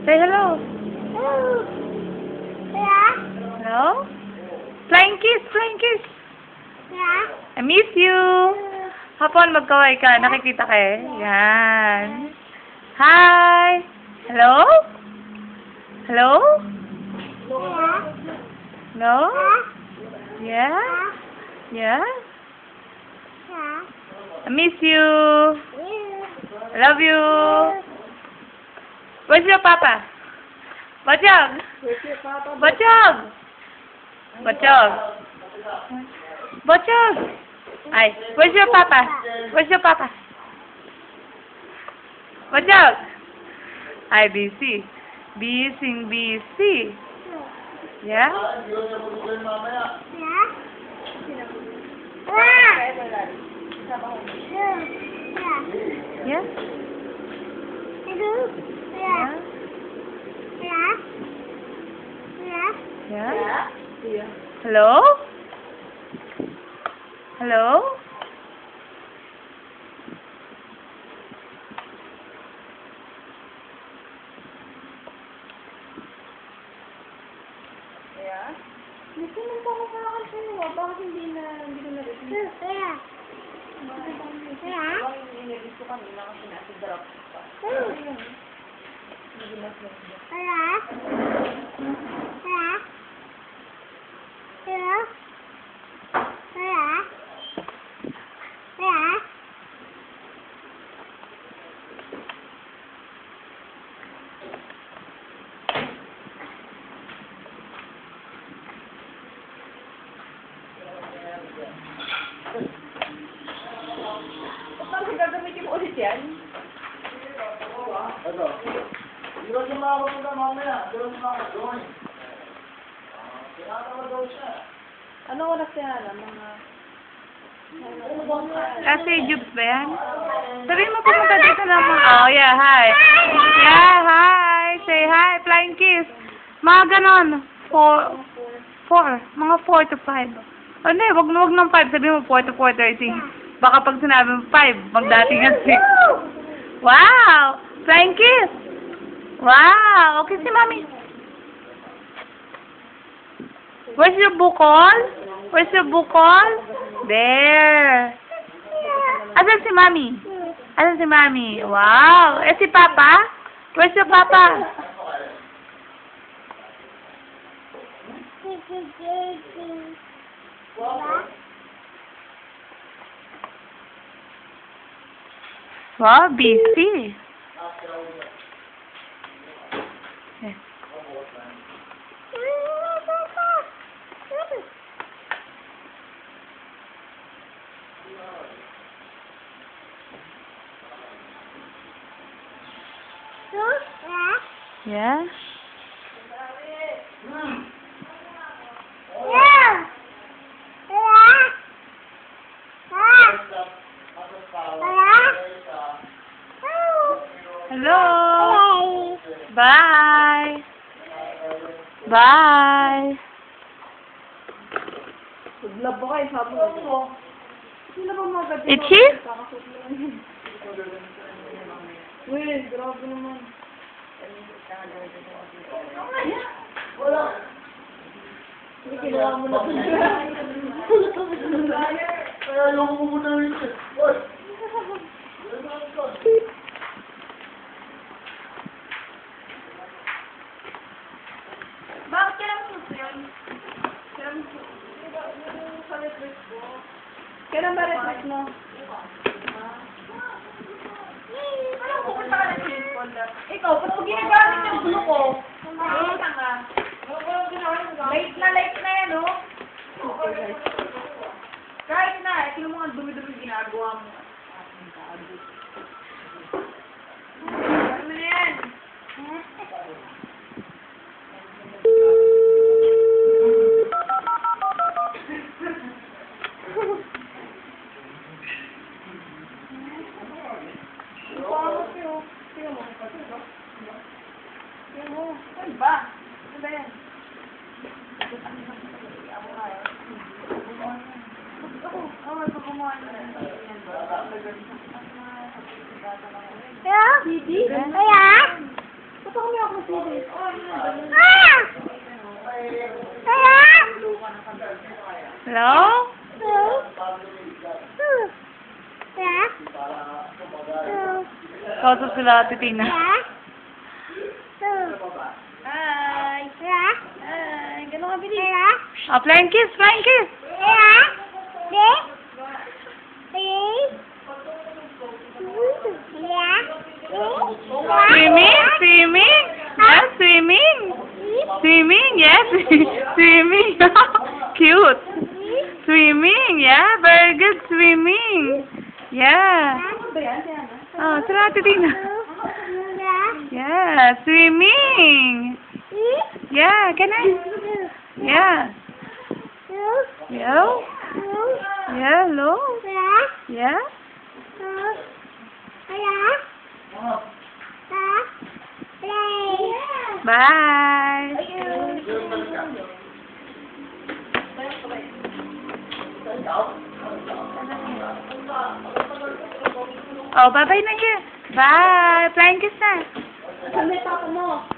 Say hello. Hello. Yeah. Hello? Flying kiss, flying kiss. Yeah. I miss you. Hapon, magkaway ka. Nakikita ka eh. Yan. Hi. Hello? Hello? Yeah. Hello? Yeah. Yeah? Yeah? Yeah. I miss you. Yeah. I love you. Where's your papa? Bachog? Bachog? Bachog? Bachog? Ay, where's your papa? Where's your papa? Bachog? Ay, busy. Busy. Yeah? Yeah? Yeah? Hello? Hello? Yeah? Gusto mo pa ako malakas sa'yo. Bakit hindi ko na-receive? Bakit hindi ko kanina kasi nasa drop pa. Ayun. Hindi na sa'yo. Paano gagamitin mo ulit yan? Ano? Hindi ko siya makapunta mamaya. Doon siya makapunta. Tinatawag daw siya. Ano oras yan? Mga... Kasi Jubes ba yan? Sabihin mo pumunta dito naman. Oh, yeah, hi. Yeah, hi. Say hi. Flying kiss. Mga ganon. 4. Mga 4 to 5. Oh, hindi. Wag ng 5. Sabihin mo 4 to 4:30. Baka pag sinabi mo 5, magdating ang 6. Wow! Flying kiss. Wow! Okay si Mami. Where's your bukol? Where's your bukol? There. Asan si Mami? Asan si Mami? Wow! Eh si Papa? Where's your Papa? Wow, busy. Eh. Yeah? Hello. Bye. Bye. Love ba kayo? Sabi mo. Sila ba mga gabi? Itchy? Uy, grabe naman. Wala. Hindi kailangan mo na. Kaya yung muna rin siya. Oy! Bakit kailangan mo yan? Kailan ba request mo? Anong pupunta ka na sa folder? Ikaw, ba't mo ginagamit yung blue ko? Ayun ka. Late na yan, no? Kahit na, tingnan mo ang dumi-dumi ginagawa mo. Ano na yan? Ano ba? Ano ba yan? Kaya? Ba't ako may ako sili? Ah! Kaya? Hello? Kaya? Kausap sila Ate Tina. Kaya? Hi! Kaya? Hi! Gano'n ka bilis? Kaya? Oh, flying kiss, flying kiss. Kaya? Di? Di? Kaya? Swimming, swimming. Yeah, swimming. Swimming, yes. Swimming. Cute. Swimming, yeah. Very good swimming. Yeah. Ba yan? Kaya na? Oh, sila Ate Tina. Yeah, swimming. Yeah, can I? Yeah. Hello? Yeah, hello? Yeah? Bye. Oh, bye-bye na here. Bye. Flying kiss na. Saan may papa mo?